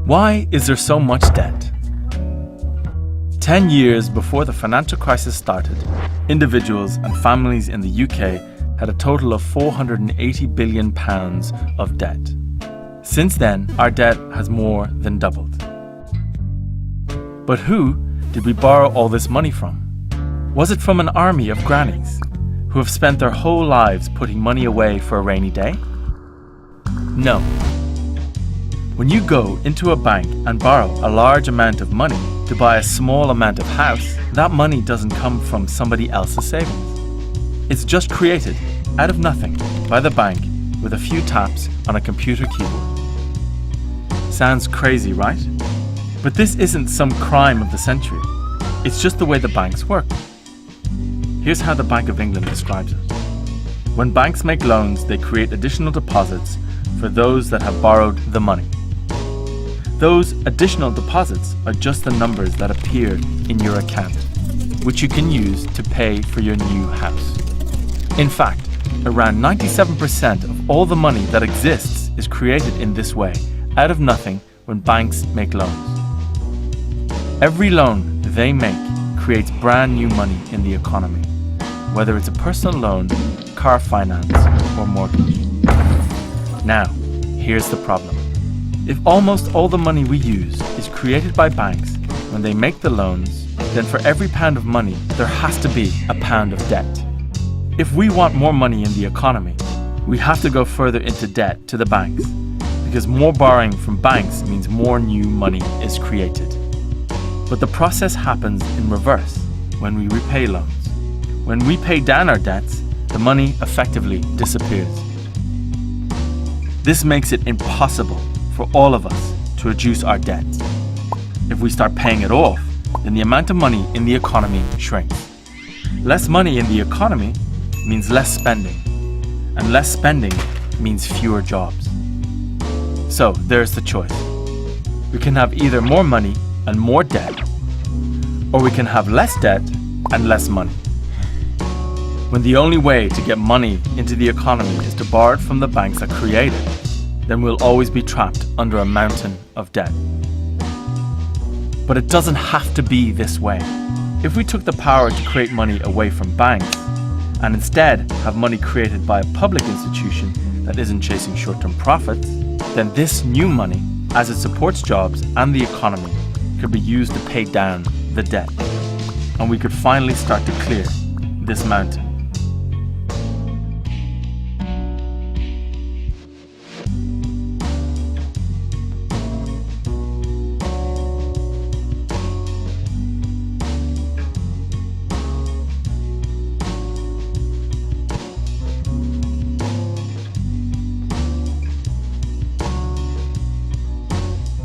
Why is there so much debt? 10 years before the financial crisis started, individuals and families in the UK had a total of £480 billion of debt. Since then, our debt has more than doubled. But who did we borrow all this money from? Was it from an army of grannies who have spent their whole lives putting money away for a rainy day? No. When you go into a bank and borrow a large amount of money to buy a small amount of house, that money doesn't come from somebody else's savings. It's just created out of nothing by the bank with a few taps on a computer keyboard. Sounds crazy, right? But this isn't some crime of the century. It's just the way the banks work. Here's how the Bank of England describes it. When banks make loans, they create additional deposits for those that have borrowed the money. Those additional deposits are just the numbers that appear in your account, which you can use to pay for your new house. In fact, around 97% of all the money that exists is created in this way, out of nothing, when banks make loans. Every loan they make creates brand new money in the economy, whether it's a personal loan, car finance, or mortgage. Now, here's the problem. If almost all the money we use is created by banks when they make the loans, then for every pound of money, there has to be a pound of debt. If we want more money in the economy, we have to go further into debt to the banks, because more borrowing from banks means more new money is created. But the process happens in reverse when we repay loans. When we pay down our debts, the money effectively disappears. This makes it impossible for all of us to reduce our debt. If we start paying it off, then the amount of money in the economy shrinks. Less money in the economy means less spending, and less spending means fewer jobs. So there's the choice. We can have either more money and more debt, or we can have less debt and less money. When the only way to get money into the economy is to borrow it from the banks that create it, then we'll always be trapped under a mountain of debt. But it doesn't have to be this way. If we took the power to create money away from banks, and instead have money created by a public institution that isn't chasing short-term profits, then this new money, as it supports jobs and the economy, could be used to pay down the debt. And we could finally start to clear this mountain.